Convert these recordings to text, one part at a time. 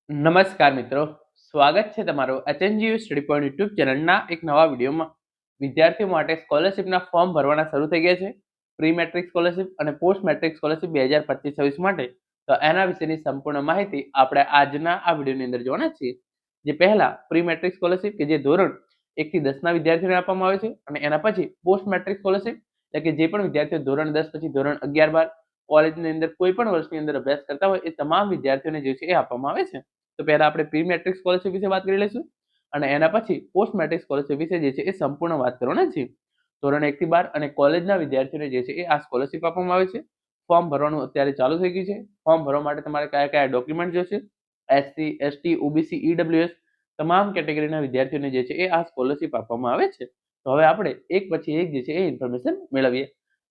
નમસ્કાર મિત્રો, સ્વાગત છે તમારું એચએનજીયુ સ્ટડી પોઈન્ટ યુટ્યુબ ચેનલના એક નવા વિડીયોમાં. વિદ્યાર્થીઓ માટે સ્કોલરશિપના ફોર્મ ભરવાના શરૂ થઈ ગયા છે. પ્રી મેટ્રિક સ્કોલરશિપ અને પોસ્ટ મેટ્રિક સ્કોલરશિપ 2025-26 માટે. તો એના વિશેની સંપૂર્ણ માહિતી આપણે આજના આ વિડીયોની અંદર જોવાના છીએ. જે પહેલા પ્રી મેટ્રિક સ્કોલરશિપ કે જે ધોરણ 1 થી 10 ના વિદ્યાર્થીઓને આપવામાં આવે છે, અને એના પછી પોસ્ટ મેટ્રિક સ્કોલરશિપ એટલે કે જે પણ વિદ્યાર્થીઓ ધોરણ 10 પછી ધોરણ 11-12 કોલેજની અંદર કોઈ પણ વર્ષની અંદર અભ્યાસ કરતા હોય એ તમામ વિદ્યાર્થીઓને જે છે એ આપવામાં આવે છે. તો પહેલા આપણે પ્રી મેટ્રિક સ્કોલરશિપ વિશે વાત કરી લઈશું, અને એના પછી પોસ્ટ મેટ્રિક સ્કોલરશિપ વિશે જે છે એ સંપૂર્ણ વાત કરવાના છીએ. ધોરણ 1 થી 12 અને કોલેજના વિદ્યાર્થીઓને જે છે એ આ સ્કોલરશિપ આપવામાં આવે છે. ફોર્મ ભરવાનું અત્યારે ચાલુ થઈ ગયું છે. ફોર્મ ભરવા માટે તમારે કયા કયા ડોક્યુમેન્ટ જોઈશે? એસસી, એસટી, ઓબીસી, ઈડબ્લ્યુએસ તમામ કેટેગરીના વિદ્યાર્થીઓને જે છે એ આ સ્કોલરશિપ આપવામાં આવે છે. તો હવે આપણે એક પછી એક જે છે એ ઇન્ફોર્મેશન મેળવીએ.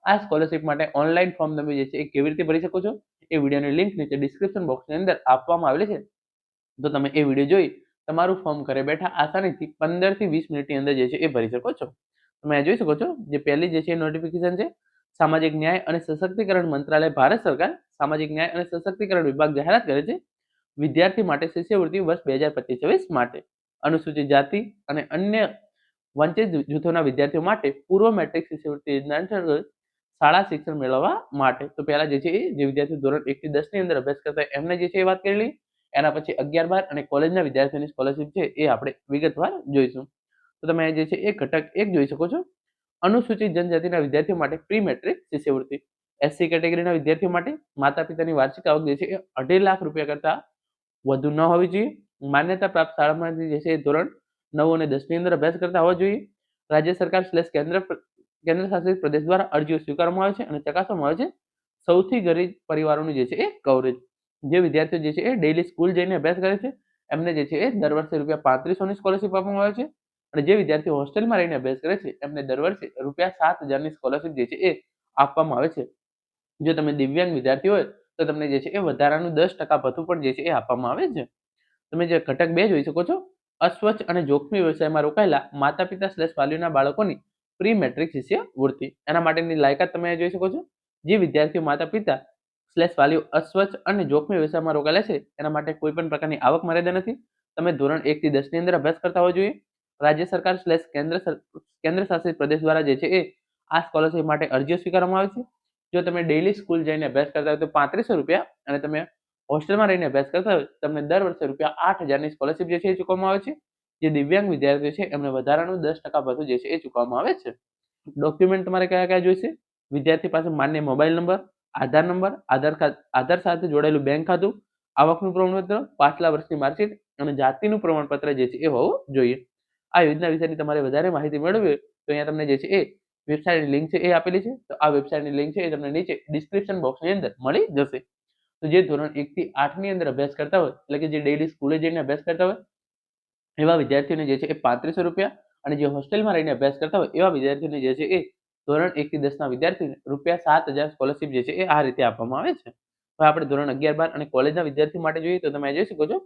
આ સ્કોલરશિપ માટે ઓનલાઈન ફોર્મ તમે જે છે એ કેવી રીતે ભરી શકો છો એ વિડીયોની લિંક નીચે ડિસ્ક્રિપ્શન બોક્સની અંદર આપવામાં આવેલી છે. તો તમે એ વિડીયો જોઈ તમારું ફોર્મ ઘરે બેઠા આસાનીથી 15 થી 20 મિનિટની અંદર જે છે એ ભરી શકો છો. તમે જોઈ શકો છો જે પહેલી જે છે નોટિફિકેશન છે, સામાજિક ન્યાય અને સશક્તિકરણ મંત્રાલય, ભારત સરકાર સામાજિક ન્યાય અને સશક્તિકરણ વિભાગ જાહેરાત કરે છે વિદ્યાર્થી માટે શિષ્યવૃત્તિ વર્ષ 2025-26 માટે. અનુસૂચિત જાતિ અને અન્ય વંચિત જૂથોના વિદ્યાર્થીઓ માટે પૂર્વ મેટ્રિક શિષ્યવૃત્તિ યોજના અંતર્ગત શાળા શિક્ષણ મેળવવા માટે. તો પહેલા જે છે એ જે વિદ્યાર્થીઓ ધોરણ 1 થી 10 ની અંદર અભ્યાસ કરતા હોય એમને જે છે એ વાત કરી લઈએ. એના પછી 11-12 અને કોલેજના વિદ્યાર્થીઓની સ્કોલરશિપ છે એ આપણે વિગતવાર જોઈશું. તો તમે જે છે એ ઘટક 1 જોઈ શકો છો. અનુસૂચિત જનજાતિના વિદ્યાર્થીઓ માટે પ્રી મેટ્રિક શિષ્યવૃત્તિ. એસસી કેટેગરીના વિદ્યાર્થીઓ માટે માતા પિતાની વાર્ષિક આવક જે છે એ 2.5 લાખ રૂપિયા કરતા વધુ ન હોવી જોઈએ. માન્યતા પ્રાપ્ત શાળામાંથી જે છે એ ધોરણ 9 અને 10 ની અંદર અભ્યાસ કરતા હોવા જોઈએ. રાજ્ય સરકાર કેન્દ્ર શાસિત પ્રદેશ દ્વારા અરજીઓ સ્વીકારવામાં આવે છે અને ચકાસવામાં આવે છે. સૌથી ગરીબ પરિવારોનું જે છે એ કવરેજ. જે વિદ્યાર્થીઓ જે છે એ ડેઈલી સ્કૂલ જઈને અભ્યાસ કરે છે એમને જે છે એ દર વર્ષે ₹3500 ની સ્કોલરશિપ આપવામાં આવે છે. અને જે વિદ્યાર્થીઓ હોસ્ટેલમાં રહીને અભ્યાસ કરે છે એમને દર વર્ષે ₹7000 ની સ્કોલરશિપ જે છે એ આપવામાં આવે છે. જો તમે દિવ્યાંગ વિદ્યાર્થી હોય તો તમને જે છે એ વધારાનું 10% ભથ્થું પણ જે છે એ આપવામાં આવે છે. તમે જે ઘટક 2 જોઈ શકો છો, અસ્વચ્છ અને જોખમી વ્યવસાયમાં રોકાયેલા માતા પિતા વાલીઓના બાળકોની પ્રી મેટ્રિક શિષ્યવૃત્તિ. એના માટેની લાયકાત તમે જોઈ શકો છો. જે વિદ્યાર્થીઓ માતા પિતા વાલીઓ અસ્વચ્છ અને જોખમી વ્યવસાયમાં રોકાયેલા છે એના માટે કોઈ પણ પ્રકારની આવક મર્યાદા નથી. તમે ધોરણ 1 થી 10 ની અંદર અભ્યાસ કરતા હોવા જોઈએ. રાજ્ય સરકાર કેન્દ્ર શાસિત પ્રદેશ દ્વારા જે છે એ આ સ્કોલરશિપ માટે અરજીઓ સ્વીકારવામાં આવે છે. જો તમે ડેઈલી સ્કૂલ જઈને અભ્યાસ કરતા હોય તો ₹3500 અને તમે હોસ્ટેલમાં રહીને અભ્યાસ કરતા હોય તમને દર વર્ષે ₹8000 ની સ્કોલરશિપ જે છે એ ચૂકવવામાં આવે છે. જે દિવ્યાંગ વિદ્યાર્થીઓ છે એમને વધારાનું 10% ભથ્થું જે છે એ ચૂકવવામાં આવે છે. ડોક્યુમેન્ટ તમારે કયા કયા જોઈશે? વિદ્યાર્થી પાસે માન્ય મોબાઈલ નંબર, આધાર નંબર, આધાર સાથે જોડાયેલું બેંક ખાતું, આવકનું પ્રમાણપત્ર, પાછલા વર્ષની માર્કશીટ અને જાતિનું પ્રમાણપત્ર જે છે એ હોવું જોઈએ. આ યોજના વિશેની તમારે વધારે માહિતી મેળવવી હોય તો અહીંયા તમને જે છે એ વેબસાઇટની લિંક છે એ આપેલી છે. તો આ વેબસાઇટની લિંક છે એ તમને નીચે ડિસ્ક્રિપ્શન બોક્સની અંદર મળી જશે. તો જે ધોરણ 1 થી 8 ની અંદર અભ્યાસ કરતા હોય એટલે કે જે ડેઈલી સ્કૂલે જઈને અભ્યાસ કરતા હોય એવા વિદ્યાર્થીઓને જે છે એ ₹3500 અને જે હોસ્ટેલમાં રહીને અભ્યાસ કરતા હોય એવા વિદ્યાર્થીઓને જે છે એ ધોરણ 1 થી 10 ના વિદ્યાર્થીઓને ₹7000 સ્કોલરશિપ જે છે એ આ રીતે આપવામાં આવે છે. હવે આપણે ધોરણ 11-12 અને કોલેજના વિદ્યાર્થીઓ માટે જોઈએ તો તમે જોઈ શકો છો,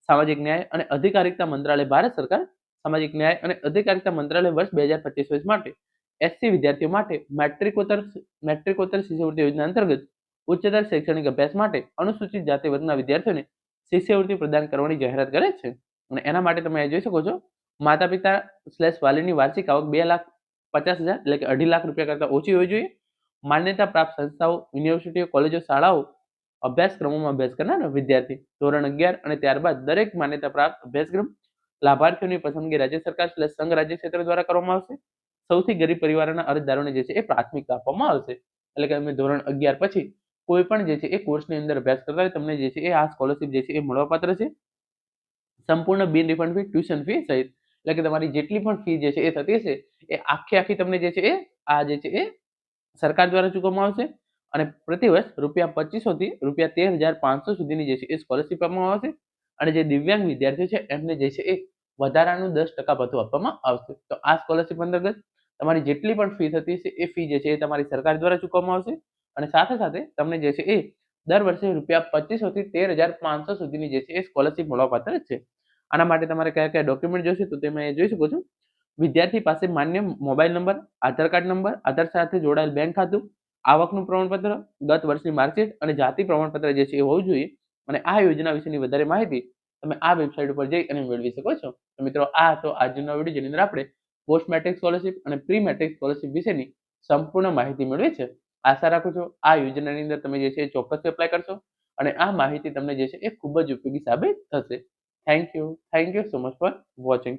સામાજિક ન્યાય અને અધિકારિતા મંત્રાલય, ભારત સરકાર સામાજિક ન્યાય અને અધિકારિતા મંત્રાલય વર્ષ 2025 માટે એસસી વિદ્યાર્થીઓ માટે મેટ્રિકોત્તર શિષ્યવૃત્તિ યોજના અંતર્ગત ઉચ્ચતર શૈક્ષણિક અભ્યાસ માટે અનુસૂચિત જાતિ વર્ગના વિદ્યાર્થીઓને શિષ્યવૃત્તિ પ્રદાન કરવાની જાહેરાત કરે છે. અને એના માટે તમે જોઈ શકો છો, માતા પિતા વાલીની વાર્ષિક આવક 2,50,000 એટલે કે 2.5 લાખ રૂપિયા કરતા ઓછી હોવી જોઈએ. માન્યતા પ્રાપ્ત સંસ્થાઓ, યુનિવર્સિટીઓ, કોલેજો, શાળાઓ અભ્યાસક્રમોમાં અભ્યાસ કરનાર વિદ્યાર્થી ધોરણ 11 અને ત્યારબાદ દરેક માન્યતા પ્રાપ્ત અભ્યાસક્રમ લાભાર્થીઓની પસંદગી રાજ્ય સરકાર સંઘ રાજ્ય ક્ષેત્ર દ્વારા કરવામાં આવશે. સૌથી ગરીબ પરિવારોના અરજદારોને જે છે એ પ્રાથમિકતા આપવામાં આવશે. એટલે કે તમે ધોરણ 11 પછી કોઈ પણ જે છે એ કોર્સની અંદર અભ્યાસ કરતા હોય તમને જે છે એ આ સ્કોલરશિપ જે છે એ મળવાપાત્ર છે. સંપૂર્ણ બિન રિફંડ ફી, ટ્યુશન ફી સહિત એટલે કે તમારી જેટલી પણ ફી જે છે એ થતી હશે એ આખી તમને જે છે એ આ જે છે એ સરકાર દ્વારા ચૂકવવામાં આવશે. અને પ્રતિ વર્ષ ₹2500 થી ₹13,500 સુધીની જે છે એ સ્કોલરશિપ આપવામાં આવશે. અને જે દિવ્યાંગ વિદ્યાર્થીઓ છે એમને જે છે એ વધારાનું 10% ભથ્થું આપવામાં આવશે. તો આ સ્કોલરશિપ અંતર્ગત તમારી જેટલી પણ ફી થતી હશે એ ફી જે છે એ તમારી સરકાર દ્વારા ચૂકવવામાં આવશે. અને સાથે સાથે તમને જે છે એ દર વર્ષે ₹2500 થી ₹13,500 સુધીની જે છે એ સ્કોલરશિપ મળવાપાત્ર છે. આના માટે તમારે કયા કયા ડોક્યુમેન્ટ જોઈશે તો તમે જોઈ શકો છો. વિદ્યાર્થી પાસે માન્ય મોબાઈલ નંબર, આધાર કાર્ડ નંબર, આધાર સાથે જોડાયેલ બેંક ખાતું, આવકનું પ્રમાણપત્ર, ગત વર્ષની માર્કશીટ અને જાતિ પ્રમાણપત્ર જે છે એ હોવું જોઈએ. અને આ યોજના વિશેની વધારે માહિતી તમે આ વેબસાઇટ ઉપર જઈ અને મેળવી શકો છો. તો મિત્રો આ હતો આજનો વિડીયો, જેની અંદર આપણે પોસ્ટ મેટ્રિક સ્કોલરશિપ અને પ્રી મેટ્રિક સ્કોલરશિપ વિશેની સંપૂર્ણ માહિતી મેળવી છે. આશા રાખું છું આ યોજનાની અંદર તમે જે છે એ ચોક્કસ એપ્લાય કરશો અને આ માહિતી તમને જે છે એ ખૂબ જ ઉપયોગી સાબિત થશે. Thank you so much for watching.